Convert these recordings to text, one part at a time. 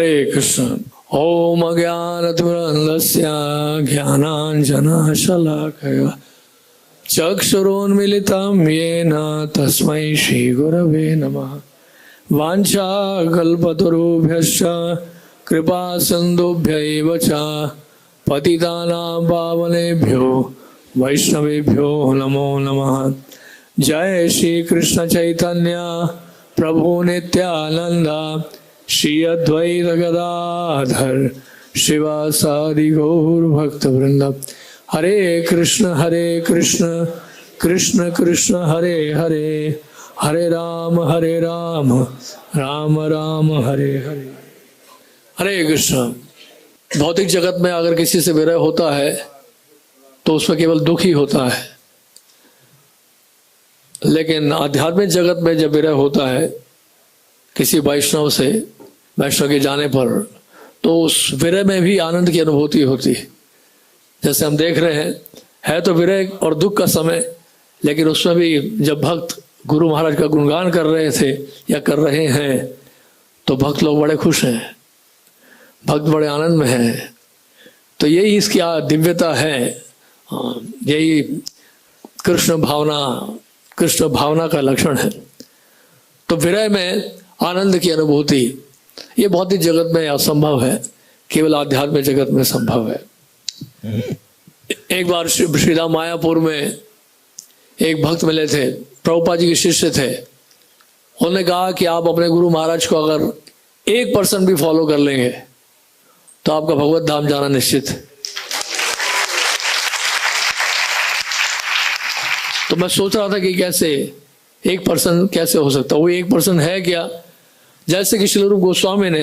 हरे कृष्ण। ओम अज्ञानतिमिरन्धस्य ज्ञानाञ्जनशलाकया चक्षुरोन्मिलितं येन तस्मै श्रीगुरवे नमः। वाञ्छाकल्पतरुभ्यश्च कृपा सिन्धुभ्यैव च पतितानां पावनेभ्यो वैष्णवेभ्यो नमो नमः। जय श्री कृष्ण चैतन्य प्रभु नित्यानंद श्री अद्वैत गदाधर शिवासादि गौर भक्त वृंद। हरे कृष्ण कृष्ण कृष्ण हरे हरे, हरे राम राम राम हरे हरे। हरे कृष्ण। भौतिक जगत में अगर किसी से विरह होता है तो उसमें केवल दुख ही होता है, लेकिन आध्यात्मिक जगत में जब विरह होता है किसी वैष्णव से, वैष्णव के जाने पर, तो उस विरह में भी आनंद की अनुभूति होती है। जैसे हम देख रहे हैं, है तो विरह और दुख का समय, लेकिन उसमें भी जब भक्त गुरु महाराज का गुणगान कर रहे थे या कर रहे हैं तो भक्त लोग बड़े खुश हैं, भक्त बड़े आनंद में हैं। तो यही इसकी दिव्यता है, यही कृष्ण भावना का लक्षण है। तो विरह में आनंद की अनुभूति ये भौतिक जगत में असंभव है, केवल आध्यात्मिक जगत में संभव है। एक बार श्रीधाम मायापुर में एक भक्त मिले थे, प्रभुपाद जी के शिष्य थे। उन्होंने कहा कि आप अपने गुरु महाराज को अगर 1% भी फॉलो कर लेंगे तो आपका भगवत धाम जाना निश्चित है। तो मैं सोच रहा था कि कैसे 1% कैसे हो सकता, वो 1% है क्या? जैसे कि श्री रूप गोस्वामी ने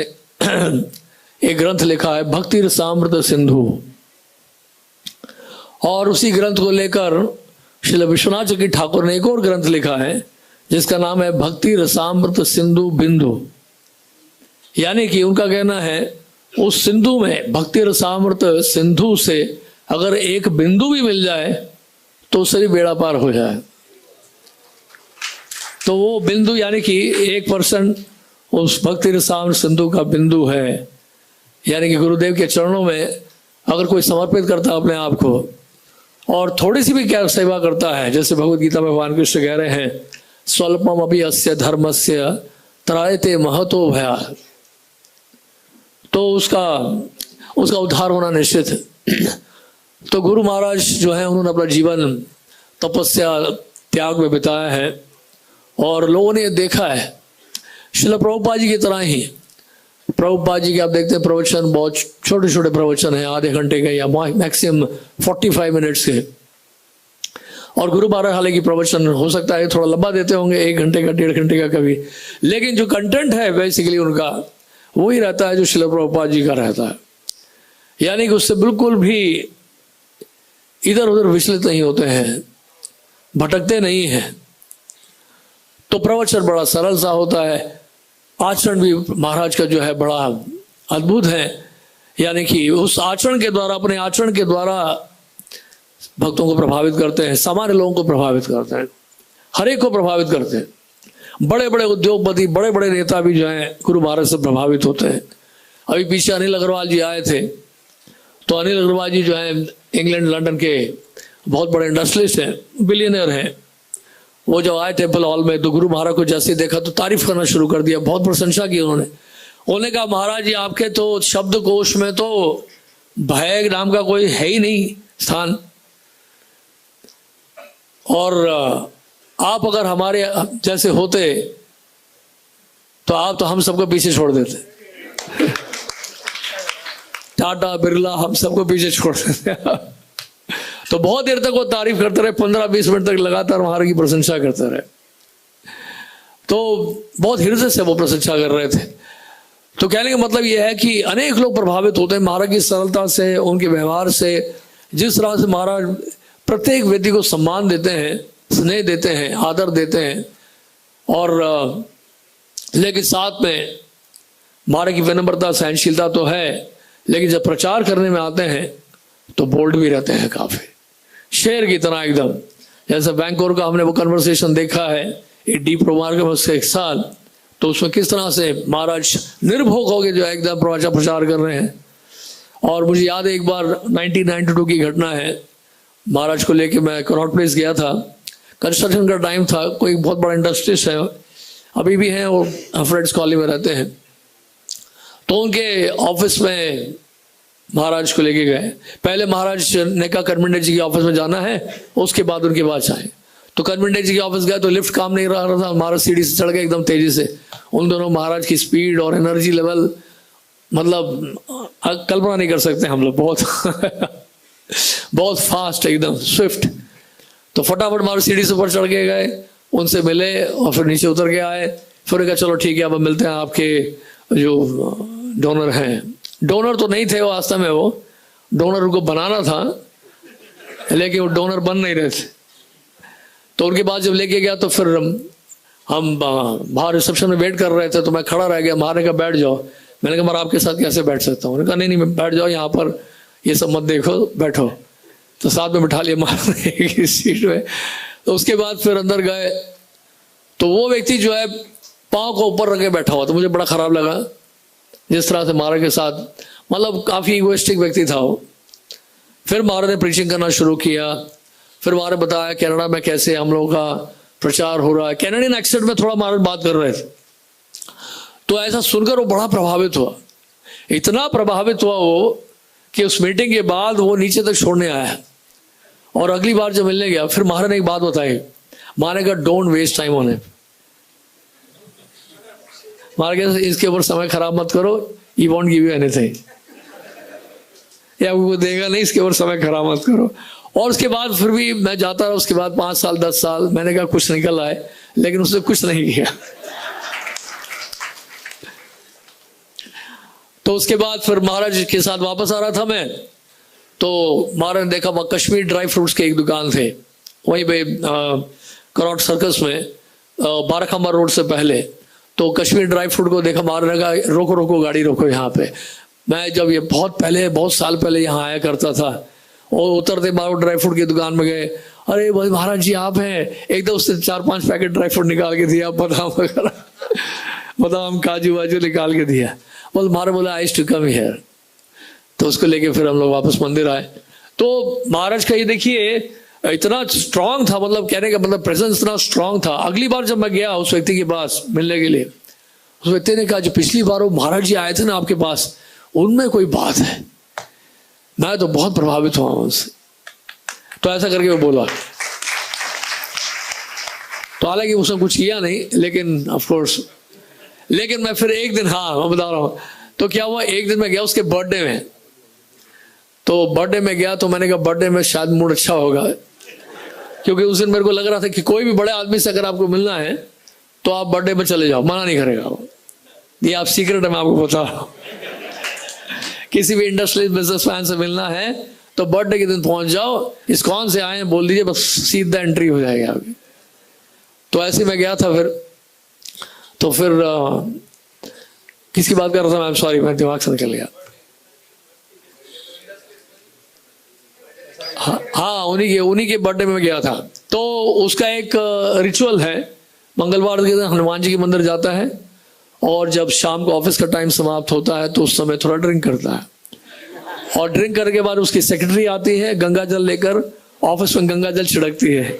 एक ग्रंथ लिखा है भक्ति रसामृत सिंधु, और उसी ग्रंथ को लेकर श्री विश्वनाथ चक्रवर्ती ठाकुर ने एक और ग्रंथ लिखा है जिसका नाम है भक्ति रसामृत सिंधु बिंदु। यानी कि उनका कहना है उस सिंधु में, भक्ति रसामृत सिंधु से अगर एक बिंदु भी मिल जाए तो उससे भी बेड़ा पार हो जाए। तो वो बिंदु यानी कि 1% उस भक्ति रसामृत सिंधु का बिंदु है। यानी कि गुरुदेव के चरणों में अगर कोई समर्पित करता है अपने आप को और थोड़ी सी भी क्या सेवा करता है, जैसे भगवत गीता में भगवान कृष्ण कह रहे हैं स्वल्पम अपि अस्य धर्मस्य त्रायते महतो भया, तो उसका उद्धार होना निश्चित है। तो गुरु महाराज जो है उन्होंने अपना जीवन तपस्या त्याग में बिताया है और लोगों ने देखा है श्रील प्रभुपाद जी की तरह ही। प्रभुपाद जी के आप देखते हैं प्रवचन बहुत छोटे छोटे प्रवचन हैं, आधे घंटे के या मैक्सिमम 45 मिनट्स के। और गुरु महाराज हालांकि प्रवचन हो सकता है थोड़ा लंबा देते होंगे, 1 घंटे का 1.5 घंटे का कभी, लेकिन जो कंटेंट है बेसिकली उनका वही रहता है जो श्रील प्रभुपाद जी का रहता है। यानी कि उससे बिल्कुल भी इधर उधर विचलित नहीं होते हैं, भटकते नहीं हैं। तो प्रवचन बड़ा सरल सा होता है, आचरण भी महाराज का जो है बड़ा अद्भुत है। यानी कि उस आचरण के द्वारा, अपने आचरण के द्वारा भक्तों को प्रभावित करते हैं, सामान्य लोगों को प्रभावित करते हैं, हर एक को प्रभावित करते हैं। बड़े बड़े उद्योगपति, बड़े बड़े नेता भी जो हैं गुरु महाराज से प्रभावित होते हैं। अभी पीछे अनिल अग्रवाल जी आए थे, तो अनिल अग्रवाल जी जो है इंग्लैंड लंदन के बहुत बड़े इंडस्ट्रियलिस्ट हैं, बिलियनर हैं। वो जब आए टेम्पल हॉल में तो गुरु महाराज को जैसे देखा तो तारीफ करना शुरू कर दिया, बहुत प्रशंसा की उन्होंने कहा महाराज जी आपके तो शब्दकोश में तो भय नाम का कोई है ही नहीं स्थान, और आप अगर हमारे जैसे होते तो आप तो हम सबको पीछे छोड़ देते। टाटा बिरला हम सबको पीछे छोड़ देते। तो बहुत देर तक वो तारीफ करते रहे, 15-20 मिनट तक लगातार महाराज की प्रशंसा करते रहे। तो बहुत हृदय से वो प्रशंसा कर रहे थे। तो कहने का मतलब ये है कि अनेक लोग प्रभावित होते हैं महाराज की सरलता से, उनके व्यवहार से, जिस तरह से महाराज प्रत्येक व्यक्ति को सम्मान देते हैं, स्नेह देते हैं, आदर देते हैं, और लेकिन साथ में महाराज की विनम्रता सहनशीलता तो है, लेकिन जब प्रचार करने में आते हैं तो बोल्ड भी रहते हैं काफी, शेर की तरह एकदम। जैसे बैंकोर का हमने वो कन्वर्सेशन देखा है, डी प्रोमार के उससे 1 साल तो उसमें किस तरह से महाराज निर्भोग होकर जो है एकदम प्रचार कर रहे हैं। और मुझे याद है एक बार 1992 की घटना है, महाराज को लेके मैं कनॉट प्लेस गया था, कंस्ट्रक्शन का टाइम था, कोई बहुत बड़ा इंडस्ट्रीज है, अभी भी हैं, वो फ्रेंड्स कॉलोनी में रहते हैं। तो उनके ऑफिस में महाराज को लेके गए। पहले महाराज ने कहा कन्वीनर जी के ऑफिस में जाना है, उसके बाद उनके पास आए। तो कन्वीनर जी के ऑफिस गए तो लिफ्ट काम नहीं रहा था, महाराज सीढ़ी से चढ़ गए एकदम तेजी से। उन दोनों महाराज की स्पीड और एनर्जी लेवल मतलब कल्पना नहीं कर सकते हम लोग, बहुत बहुत फास्ट एकदम स्विफ्ट। तो फटाफट महाराज सीढ़ी से ऊपर चढ़ के गए, उनसे मिले और फिर नीचे उतर के आए। फिर कहा चलो ठीक है अब मिलते हैं आपके जो डोनर हैं। डोनर तो नहीं थे वो वास्तव में, वो डोनर उनको बनाना था लेकिन वो डोनर बन नहीं रहे थे। तो उनके बाद जब लेके गया तो फिर हम बाहर रिसेप्शन में वेट कर रहे थे, तो मैं खड़ा रह गया। महाराज का बैठ जाओ, मैंने कहा मैं आपके साथ कैसे बैठ सकता हूँ? उन्होंने कहा नहीं बैठ जाओ, यहाँ पर ये सब मत देखो, बैठो। तो साथ में बिठा लिया महाराज ने सीट में। तो उसके बाद फिर अंदर गए तो वो व्यक्ति जो है पाँव को ऊपर रख के बैठा हुआ, तो मुझे बड़ा खराब लगा जिस तरह से महाराज के साथ, मतलब काफ़ी इगोइस्टिक व्यक्ति था वो। फिर महाराज ने प्रीचिंग करना शुरू किया। फिर महाराज बताया कनाडा में कैसे हम लोगों का प्रचार हो रहा है। कैनेडियन एक्सेंट में थोड़ा महाराज बात कर रहे थे, तो ऐसा सुनकर वो बड़ा प्रभावित हुआ, इतना प्रभावित हुआ वो कि उस मीटिंग के बाद वो नीचे तक छोड़ने आया। और अगली बार जब मिलने गया फिर महाराज ने एक बात बताई। महाराज का don't waste time on it. Maharaj इसके ऊपर समय खराब मत करो, he won't give you anything, या वो देगा नहीं, इसके ऊपर समय खराब मत करो। और उसके बाद फिर भी मैं जाता रहा, उसके बाद 5 साल 10 साल मैंने कहा कुछ निकल आए, लेकिन उसने कुछ नहीं किया। तो उसके बाद फिर महाराज के साथ वापस आ रहा था मैं, तो महाराज ने देखा वहाँ कश्मीर ड्राई फ्रूट्स के एक दुकान थे वहीं पे करौट सर्कस में, बाराखंबा रोड से पहले। तो कश्मीर ड्राई फ्रूट को देखा, महाराज ने कहा रोको रोको गाड़ी रोको यहाँ पे। मैं जब ये बहुत साल पहले यहाँ आया करता था, और उतरते मारो ड्राई फ्रूट की दुकान में गए, अरे भाई महाराज जी आप हैं। एकदम उससे 4-5 पैकेट ड्राई फ्रूट निकाल के दिया, बादाम वगैरह, बादाम काजू वाजू निकाल के दिया। बोल महाराज बोला आई टू कम हियर। तो उसको लेके फिर हम लोग वापस मंदिर आए। तो महाराज का ये देखिए इतना स्ट्रांग था, मतलब कहने का मतलब प्रेजेंस इतना स्ट्रांग था। अगली बार जब मैं गया उस व्यक्ति के पास मिलने के लिए, उस व्यक्ति ने कहा जो पिछली बार वो महाराज जी आए थे ना आपके पास, उनमें कोई बात है। मैं तो बहुत प्रभावित हुआ उनसे। तो ऐसा करके वो बोला। तो हालांकि उसने कुछ किया नहीं, लेकिन ऑफ कोर्स, लेकिन मैं फिर एक दिन, हाँ मैं बता रहा हूँ, तो क्या हुआ, एक दिन मैं गया उसके बर्थडे में। तो बर्थडे में गया तो मैंने कहा बर्थडे में शायद मूड अच्छा होगा, क्योंकि उस दिन मेरे को लग रहा था कि कोई भी बड़े आदमी से अगर आपको मिलना है तो आप बर्थडे में चले जाओ, मना नहीं करेगा वो। ये आप सीक्रेट है, मैं आपको बता रहा हूँ। किसी भी इंडस्ट्रियल बिजनेसमैन से मिलना है तो बर्थडे के दिन पहुंच जाओ, इस्कॉन से आए बोल दीजिए, बस सीधा एंट्री हो जाएगी आपकी। तो ऐसे मैं गया था। तो फिर किसकी बात कर रहा था मैं, सॉरी मैं दिमाग से निकल गया। हाँ उन्हीं के बर्थडे में गया था। तो उसका एक रिचुअल है, मंगलवार के दिन हनुमान जी के मंदिर जाता है, और जब शाम को ऑफिस का टाइम समाप्त होता है तो उस समय थोड़ा ड्रिंक करता है, और ड्रिंक करने के बाद उसकी सेक्रेटरी आती है गंगा जल लेकर, ऑफिस में गंगा जल छिड़कती है।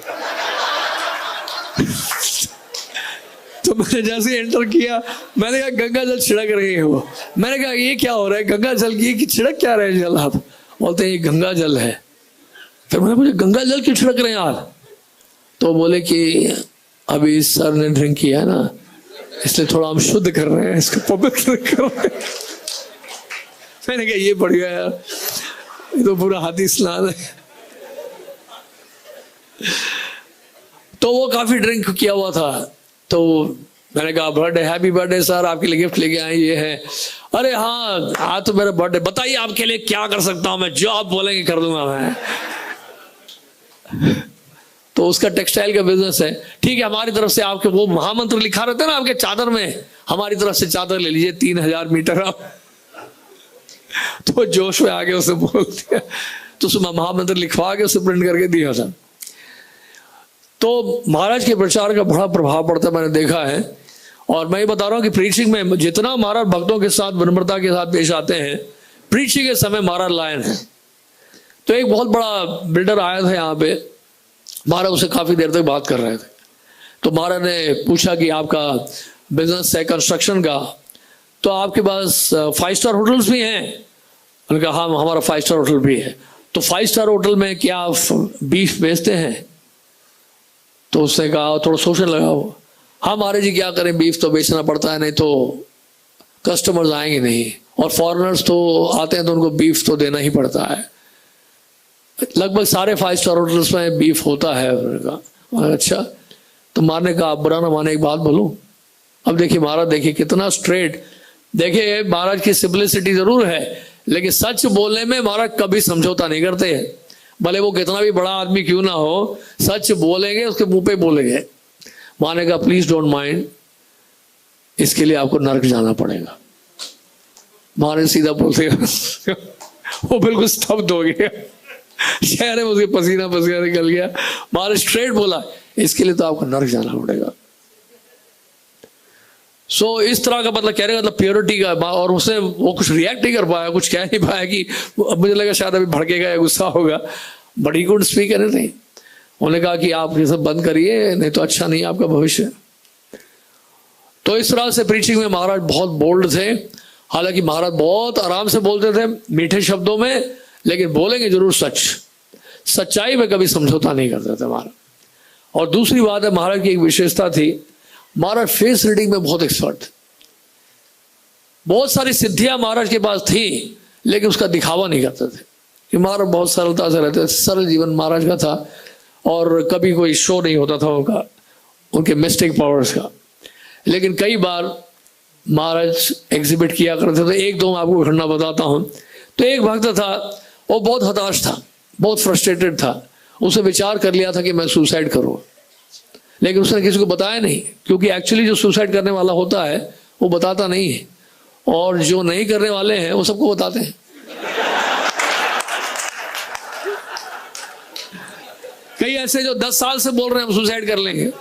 तो मैंने जैसे एंटर किया, मैंने कहा गंगा जल छिड़क रही है वो। मैंने कहा ये क्या हो रहा है, गंगा जल की छिड़क क्या रहे जल आप? बोलते हैं ये गंगा जल है। फिर मैंने पूछा गंगा जल क्यों छिड़क रहे हैं यार? तो बोले कि अभी सर ने ड्रिंक किया है ना, इसलिए थोड़ा हम शुद्ध कर रहे हैं, इसको पवित्र कर रहे हैं। मैंने कहा ये बढ़िया यार, ये तो पूरा हाथी स्नान है। तो वो काफी ड्रिंक किया हुआ था। तो मैंने कहा बर्थडे, हैप्पी बर्थडे सर, आपके लिए गिफ्ट लेके आए ये है। अरे हाँ आज तो मेरा बर्थडे, बताइए आपके लिए क्या कर सकता हूं मैं, जो आप बोलेंगे कर दूंगा मैं। तो उसका टेक्सटाइल का बिजनेस है। ठीक है, हमारी तरफ से आपके वो महामंत्र लिखा रहता है ना आपके चादर में, हमारी तरफ से चादर ले लीजिए 3000 मीटर आप। तो जोश में आगे उसे बोल दिया, तो उसमें महामंत्र लिखवा के उसे प्रिंट करके दिया था। तो महाराज के प्रचार का बड़ा प्रभाव पड़ता है, मैंने देखा है। और मैं ये बता रहा हूँ कि प्रीचिंग में जितना महाराज भक्तों के साथ विनम्रता के साथ पेश आते हैं, प्रीचिंग के समय महाराज लायन है। तो एक बहुत बड़ा बिल्डर आया था यहाँ पे, महाराज उससे काफी देर तक बात कर रहे थे। तो महाराज ने पूछा कि आपका बिजनेस है कंस्ट्रक्शन का, तो आपके पास 5 स्टार होटल्स भी हैं? उन्होंने कहा हाँ हमारा 5 स्टार होटल भी है। तो 5 स्टार होटल में क्या आप बीफ बेचते हैं? तो उसने कहा थोड़ा सोचने लगा वो, हाँ महाराज जी क्या करें, बीफ तो बेचना पड़ता है, नहीं तो कस्टमर्स आएंगे नहीं, और फॉरेनर्स तो आते हैं तो उनको बीफ तो देना ही पड़ता है। लगभग सारे 5 स्टार होटल्स में बीफ होता है। उन्होंने कहा अच्छा। तो महाराज ने कहा आप बुरा ना माने एक बात बोलूं। अब देखिए महाराज, देखिए कितना स्ट्रेट, देखिए महाराज की सिंपलिसिटी जरूर है, लेकिन सच बोलने में महाराज कभी समझौता नहीं करते हैं। भले वो कितना भी बड़ा आदमी क्यों ना हो, सच बोलेंगे, उसके मुंह पे बोलेंगे। माने कहा प्लीज डोंट माइंड, इसके लिए आपको नर्क जाना पड़ेगा। माने सीधा बोलते वो बिल्कुल स्तब्ध हो गया, चेहरे में उसके पसीना पसीना निकल गया। माने स्ट्रेट बोला इसके लिए तो आपको नर्क जाना पड़ेगा। सो इस तरह का मतलब कहने का मतलब प्योरिटी का। और उसने वो कुछ रिएक्ट नहीं कर पाया, कुछ कह नहीं पाया कि मुझे लगा शायद अभी भड़केगा या गुस्सा होगा, but he could speak anything. उन्होंने कहा कि आप ये सब बंद करिए, नहीं तो अच्छा नहीं आपका भविष्य। तो इस तरह से प्रीचिंग में महाराज बहुत बोल्ड थे। हालांकि महाराज बहुत आराम से बोलते थे, मीठे शब्दों में, लेकिन बोलेंगे जरूर सच, सच्चाई में कभी समझौता नहीं करते थे महाराज। और दूसरी बात है, महाराज की एक विशेषता थी, महाराज फेस रीडिंग में बहुत एक्सपर्ट थे। बहुत सारी सिद्धियां महाराज के पास थी, लेकिन उसका दिखावा नहीं करते थे कि महाराज बहुत सरलता से रहते थे। सरल जीवन महाराज का था, और कभी कोई शो नहीं होता था उनका, उनके मिस्टिक पावर्स का। लेकिन कई बार महाराज एग्जिबिट किया करते थे। एक दो मैं आपको घटना बताता हूं। तो एक भक्त था, वो बहुत हताश था, बहुत फ्रस्ट्रेटेड था। उसे विचार कर लिया था कि मैं सुसाइड करूं, लेकिन उसने किसी को बताया नहीं, क्योंकि एक्चुअली जो सुसाइड करने वाला होता है वो बताता नहीं है, और जो नहीं करने वाले हैं वो सबको बताते हैं। कई ऐसे जो 10 साल से बोल रहे हैं हम सुसाइड कर लेंगे,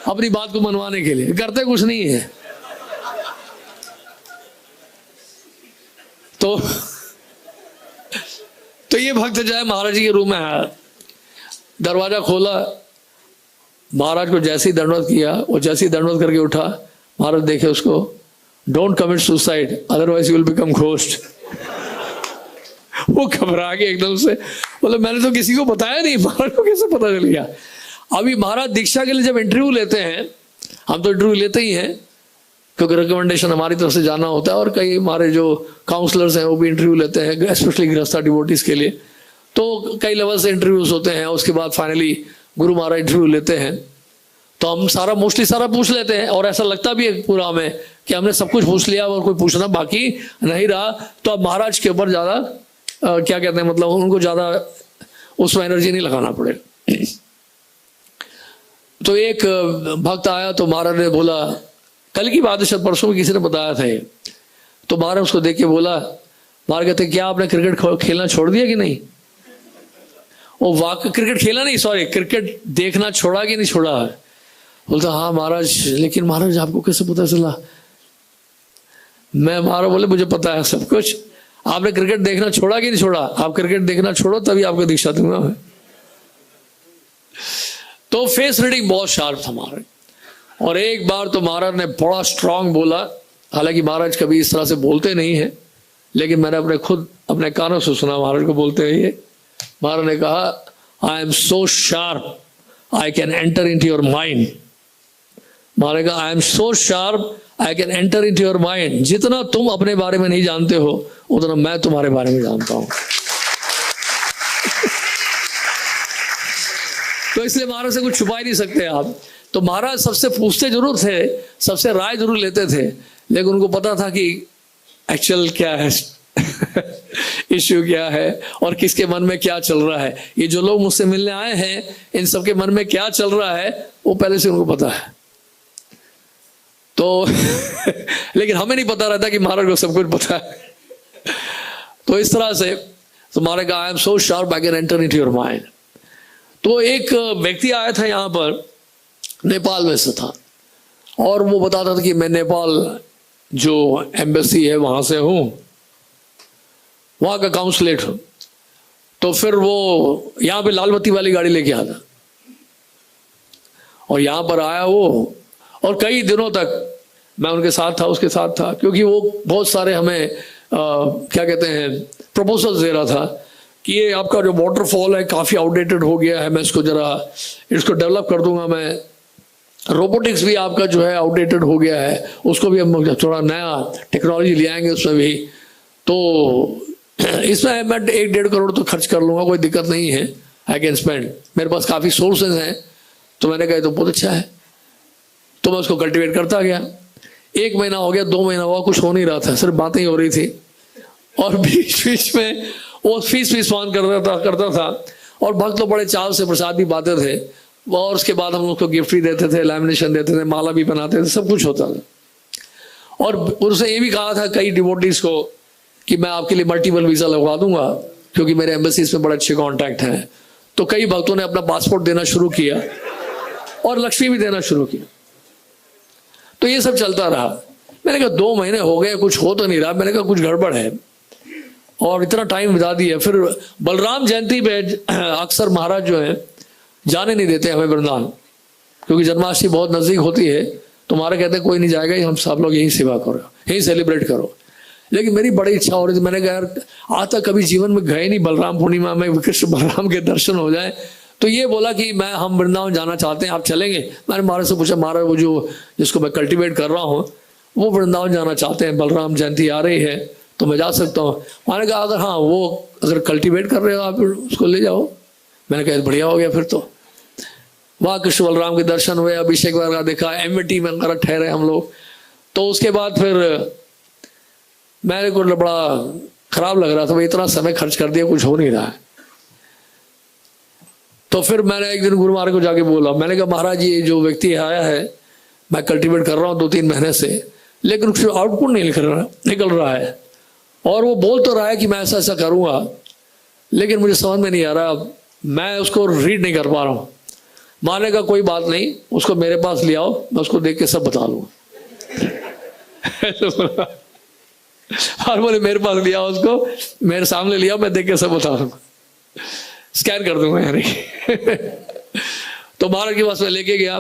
अपनी बात को मनवाने के लिए, करते कुछ नहीं है। तो ये भक्त जो है महाराज जी के रूम में आया, दरवाजा खोला, महाराज को जैसे ही दंडवत किया, वो जैसे ही दंडवत करके उठा, महाराज देखे उसको, don't commit suicide otherwise you will become ghost. वो घबरा गए एकदम से, बोले मैंने तो किसी को बताया नहीं, महाराज को कैसे पता चल गया। अभी महाराज दीक्षा के लिए जब इंटरव्यू लेते हैं, हम तो इंटरव्यू लेते ही हैं क्योंकि रिकमेंडेशन हमारी तरफ से जाना होता है, और कई हमारे जो काउंसलर्स हैं वो भी इंटरव्यू लेते हैं, स्पेशली गृहस्था डिवोटीज के लिए। तो कई लेवल से इंटरव्यूज होते हैं, उसके बाद फाइनली गुरु महाराज इंटरव्यू लेते हैं। तो हम सारा मोस्टली सारा पूछ लेते हैं, और ऐसा लगता भी है पूरा हमें कि हमने सब कुछ पूछ लिया और कोई पूछना बाकी नहीं रहा। तो अब महाराज के ऊपर ज़्यादा क्या कहते हैं, मतलब उनको ज़्यादा उसमें एनर्जी नहीं लगाना पड़ेगा। तो एक भक्त आया, तो महाराज ने बोला, कल की बात है, शायद परसों में किसी ने बताया था ये। तो महाराज उसको देख के बोला, महाराज कहते क्या आपने क्रिकेट खेलना छोड़ दिया कि नहीं? वो वाकई क्रिकेट खेला नहीं, सॉरी क्रिकेट देखना छोड़ा कि नहीं छोड़ा है? बोलता हाँ महाराज, लेकिन महाराज आपको कैसे पता चला? मैं महाराज बोले मुझे पता है सब कुछ। आपने क्रिकेट देखना छोड़ा कि नहीं छोड़ा? आप क्रिकेट देखना छोड़ो तभी आपको दीक्षा दूंगा मैं। तो फेस रीडिंग बहुत शार्प था महाराज। और एक बार तो महाराज ने बड़ा स्ट्रांग बोला, हालांकि महाराज कभी इस तरह से बोलते नहीं है, लेकिन मैंने खुद अपने कानों से सुना महाराज को बोलते हुए। महाराज ने कहा I am so sharp I can enter into your mind. Maharaj ने कहा I am so sharp I can enter into your mind. जितना तुम अपने बारे में नहीं जानते हो, उतना मैं तुम्हारे बारे में जानता हूं। तो इसलिए महाराज से कुछ छुपा ही नहीं सकते आप। तो महाराज सबसे पूछते जरूर थे, सबसे राय जरूर लेते थे, लेकिन उनको पता था कि एक्चुअल क्या है, इश्यू क्या है, और किसके मन में क्या चल रहा है। ये जो लोग मुझसे मिलने आए हैं, इन सबके मन में क्या चल रहा है वो पहले से उनको पता है। तो लेकिन हमें नहीं पता रहता कि महाराज को सब कुछ पता है। तो इस तरह से तो महाराज का आई am so sharp I can enter into your mind. तो एक व्यक्ति आया था यहाँ पर, नेपाल में से था, और वो बताता था कि मैं नेपाल जो एम्बेसी है वहाँ से हूँ, वहाँ का काउंसलेट हूँ। तो फिर वो यहाँ पे लाल बत्ती वाली गाड़ी लेके आता और यहाँ पर आया वो, और कई दिनों तक मैं उनके साथ था, उसके साथ था, क्योंकि वो बहुत सारे हमें क्या कहते हैं प्रपोजल्स दे रहा था कि ये आपका जो वाटरफॉल है काफ़ी आउटडेटेड हो गया है, मैं इसको डेवलप कर दूंगा, मैं रोबोटिक्स भी आपका जो है आउटडेटेड हो गया है, उसको भी हम थोड़ा नया टेक्नोलॉजी ले आएंगे उसमें भी, तो इसमें मैं 1-1.5 करोड़ तो खर्च कर लूँगा, कोई दिक्कत नहीं है, आई कैन स्पेंड, मेरे पास काफ़ी सोर्सेज हैं। तो मैंने कहा तो बहुत अच्छा है। तो मैं उसको कल्टिवेट करता गया। 1 महीना हो गया, 2 महीना हुआ, कुछ हो नहीं रहा था, सिर्फ बातें ही हो रही थी। और बीच बीच में वो फीस मान करता था और भक्त लोग बड़े चाव से प्रसाद भी पाते थे, और उसके बाद हम उसको गिफ्ट भी देते थे, लैमिनेशन देते थे, माला भी बनाते थे, सब कुछ होता था। और उसने ये भी कहा था कई डिवोटीज को कि मैं आपके लिए मल्टीपल वीज़ा लगवा दूंगा, क्योंकि मेरे एम्बेसीज में बड़े अच्छे कॉन्टैक्ट हैं। तो कई भक्तों ने अपना पासपोर्ट देना शुरू किया और लक्ष्मी भी देना शुरू किया। तो ये सब चलता रहा। मैंने कहा 2 महीने हो गए, कुछ हो तो नहीं रहा, मैंने कहा कुछ गड़बड़ है, और इतना टाइम बिता दिया। फिर बलराम जयंती पे अक्सर महाराज जो है जाने नहीं देते हमें वृंदावन, क्योंकि जन्माष्टमी बहुत नज़दीक होती है, तो हमारे कहते हैं कोई नहीं जाएगा, हम सब लोग यहीं सेवा करो, यहीं सेलिब्रेट करो। लेकिन मेरी बड़ी इच्छा हो रही थी, मैंने कहा यार आज तक कभी जीवन में गए नहीं, बलराम पूर्णिमा में कृष्ण बलराम के दर्शन हो जाए। तो ये बोला कि हम वृंदावन जाना चाहते हैं, आप चलेंगे? मैंने महाराज से पूछा, महाराज वो जिसको मैं कल्टिवेट कर रहा हूँ वो वृंदावन जाना चाहते हैं, बलराम जयंती आ रही है, तो मैं जा सकता हूँ? मैंने कहा अगर हाँ वो अगर कल्टिवेट कर रहे हो आप उसको ले जाओ। मैंने कहा बढ़िया हो गया। फिर तो वहाँ कृष्ण बलराम के दर्शन हुए, अभिषेक वगैरह देखा, एमटी में ठहरे हम लोग। तो उसके बाद फिर मेरे को बड़ा खराब लग रहा था, भाई इतना समय खर्च कर दिया, कुछ हो नहीं रहा है। तो फिर मैंने एक दिन गुरु महाराज को जाके बोला, मैंने कहा महाराज ये जो व्यक्ति आया है, मैं कल्टिवेट कर रहा हूँ 2-3 महीने से, लेकिन कुछ आउटपुट नहीं निकल रहा है, और वो बोल तो रहा है कि मैं ऐसा ऐसा करूँगा, लेकिन मुझे समझ में नहीं आ रहा, मैं उसको रीड नहीं कर पा रहा हूँ। माने का कोई बात नहीं, उसको मेरे पास ले आओ, मैं उसको देख के सब बता दूँगा। और बोले मेरे पास लिया उसको, मेरे सामने लिया, मैं देख के सब बता दूंगा, स्कैन कर दूंगा यानी। तो महाराज के पास मैं लेके गया,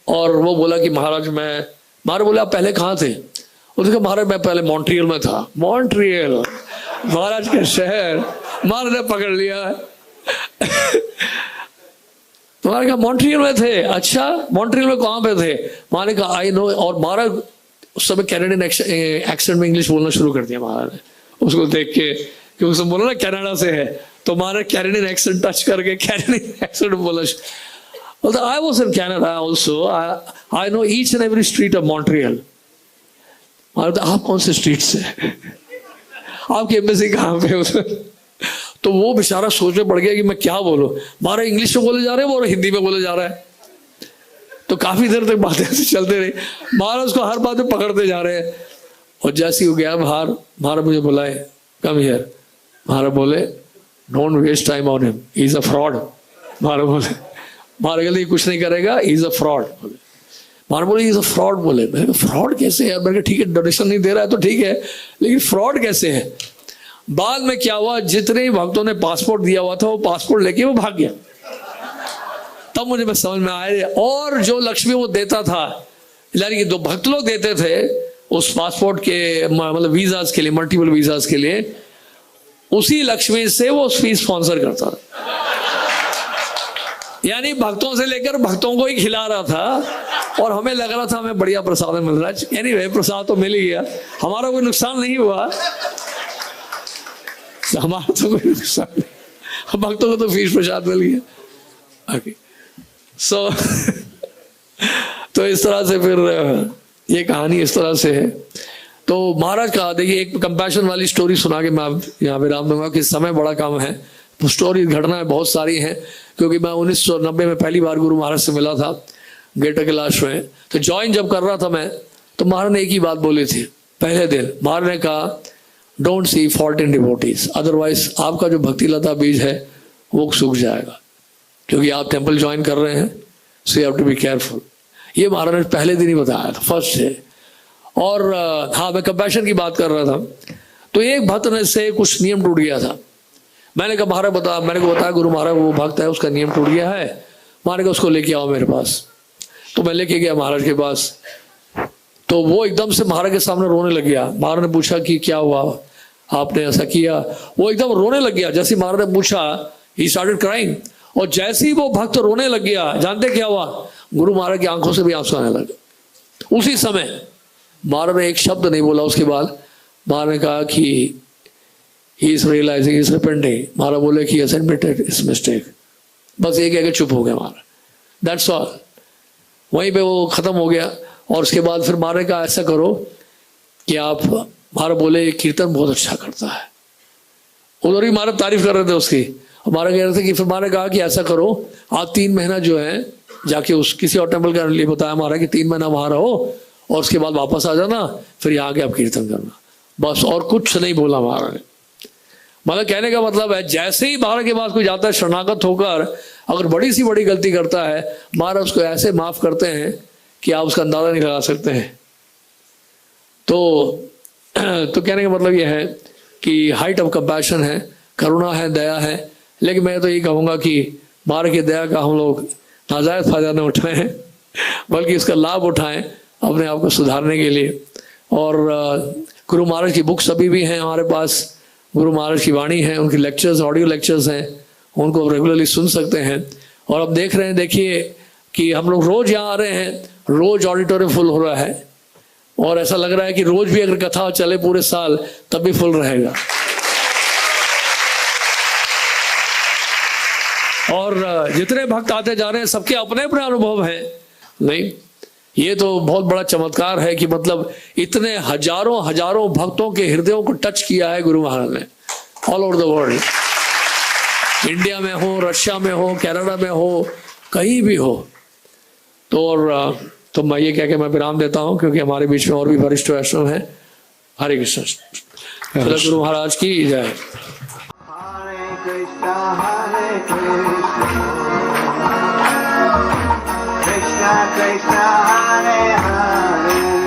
और वो बोला कि महाराज महाराज बोले आप पहले कहाँ थे? उसने कहा महाराज मैं पहले मॉन्ट्रियल में था। मॉन्ट्रियल, महाराज के शहर, महाराज ने पकड़ लिया। तुम्हारे कहा मॉन्ट्रियल में थे? अच्छा मॉन्ट्रियल में कहाँ पे थे? मैंने कहा आई नो। और महाराज उस समय कैनेडियन एक्सेंट में इंग्लिश बोलना शुरू कर दिया महाराज ने, उसको देख के, क्योंकि उसने बोला ना कनाडा से है, तो महाराज कैनेडियन एक्सेंट टच करके कैनेडियन एक्सेंट बोला। बोलता I was in Canada also, I know each and every street of Montreal. Maharaj आप कौन से स्ट्रीट से, आपकी एम्बेसी कहाँ पे उधर? तो वो बेचारा सोच में पड़ गया कि मैं क्या बोलूं। महाराज इंग्लिश में बोले जा रहे हैं, वो हिंदी में बोले जा रहा है। तो काफी देर तक बातें ऐसे चलते रही, महाराज उसको हर बात में पकड़ते जा रहे हैं। और जैसे ही गया बाहर, महाराज मुझे बुलाए, कम हियर। महाराज बोले don't waste time on him, he is a fraud. Maharaj बोले, महाराज कहते कुछ नहीं करेगा, ही इज अ फ्रॉड। महाराज बोले इज अ फ्रॉड। बोले मैंने फ्रॉड कैसे यार? मैंने ठीक है डोनेशन नहीं दे रहा है तो ठीक है, लेकिन फ्रॉड कैसे है? बाद में क्या हुआ, जितने भक्तों ने पासपोर्ट दिया हुआ था वो पासपोर्ट लेके वो भाग गया। तब मुझे मैं समझ में आया, और जो लक्ष्मी वो देता था, यानी कि 2 भक्त लोग देते थे उस पासपोर्ट के मतलब वीजाज के लिए, मल्टीपल वीजाज के लिए, उसी लक्ष्मी से वो फीस स्पॉन्सर करता था। यानी भक्तों से लेकर भक्तों को ही खिला रहा था, और हमें लग रहा था हमें बढ़िया प्रसाद मिल रहा है। एनीवे प्रसाद तो मिल ही गया, हमारा कोई नुकसान नहीं हुआ, हमारा तो कोई नुकसान नहीं, भक्तों को तो फीस प्रसाद मिल गया। ओके सो तो इस तरह से फिर ये कहानी इस तरह से है। तो महाराज का देखिए एक कंपैशन वाली स्टोरी सुना के मैं यहाँ पे राम दूंगा कि समय बड़ा कम है, स्टोरी घटनाएं बहुत सारी हैं, क्योंकि मैं 1990 में पहली बार गुरु महाराज से मिला था गेटा कैलाश में। तो ज्वाइन जब कर रहा था मैं, तो महाराज ने एक ही बात बोली थी पहले दिन। महाराज ने कहा don't see fault in devotees, otherwise आपका जो भक्ति लता बीज है वो सूख जाएगा, क्योंकि आप टेम्पल ज्वाइन कर रहे हैं, so you have to be careful. ये महाराज ने पहले दिन ही बताया था, फर्स्ट डे। और हाँ, मैं कंपैशन की बात कर रहा था। तो एक भक्त ने से कुछ नियम टूट गया था। मैंने कहा महाराज बता, मैंने को बताया गुरु महाराज वो भक्त है उसका नियम टूट गया है। महाराज का उसको लेके आओ मेरे पास। तो मैं लेके गया महाराज के पास। तो वो एकदम से महाराज के सामने रोने लग गया। महाराज ने पूछा कि क्या हुआ, आपने ऐसा किया? वो एकदम रोने लग गया। जैसे महाराज ने पूछा, ही स्टार्टेड क्राइंग। और जैसे ही वो भक्त रोने लग गया, जानते क्या हुआ? गुरु महाराज की आंखों से भी आंसू आने लगे। उसी समय महाराज ने एक शब्द नहीं बोला। उसके बाद महाराज ने कहा कि he is realising, is repenting. Maharaj बोले कि हैज एडमिटेड हिज मिस्टेक। बस ये कह के चुप हो गया महाराज, दैट्स ऑल। वहीं पे वो खत्म हो गया। और उसके बाद फिर महाराज कहा ऐसा करो कि आप, महाराज बोले कीर्तन बहुत अच्छा करता है। उधर ही महाराज तारीफ कर रहे थे उसकी। महाराज कह रहे थे कि फिर महाराज कहा कि ऐसा करो, आप 3 महीना जो है जाके उस किसी और टेम्पल के लिए बताया महाराज कि 3 महीना वहां रहो और उसके बाद वापस आ जाना, फिर यहाँ आके आप कीर्तन करना। बस और कुछ नहीं बोला महाराज ने। मतलब कहने का मतलब है, जैसे ही महाराज के पास कोई जाता है शरणागत होकर, अगर बड़ी सी बड़ी गलती करता है, महाराज उसको ऐसे माफ करते हैं कि आप उसका अंदाजा नहीं लगा सकते हैं। तो कहने का मतलब यह है कि हाइट ऑफ कंपैशन है, करुणा है, दया है। लेकिन मैं तो ये कहूँगा कि महाराज की दया का हम लोग नाजायज फायदा न उठाएं, बल्कि इसका लाभ उठाएं अपने आप को सुधारने के लिए। और गुरु महाराज की बुक्स अभी भी हैं हमारे पास। गुरु महाराज की वाणी है, उनकी लेक्चर्स, ऑडियो लेक्चर्स हैं, उनको रेगुलरली सुन सकते हैं। और अब देख रहे हैं, देखिए कि हम लोग रोज यहाँ आ रहे हैं, रोज ऑडिटोरियम फुल हो रहा है। और ऐसा लग रहा है कि रोज भी अगर कथा चले पूरे साल तब भी फुल रहेगा। और जितने भक्त आते जा रहे हैं सबके अपने अपने अनुभव हैं। नहीं, ये तो बहुत बड़ा चमत्कार है कि मतलब इतने हजारों हजारों भक्तों के हृदयों को टच किया है गुरु महाराज ने, all over the world. India में हो, रशिया में हो, कनाडा में हो, कहीं भी हो। तो मैं ये कह के मैं विराम देता हूँ, क्योंकि हमारे बीच में और भी वरिष्ठ वैष्णव हैं। हरे कृष्ण। गुरु महाराज की जय। हरे कृष्णा कृष्णा कृष्णा हरे हरे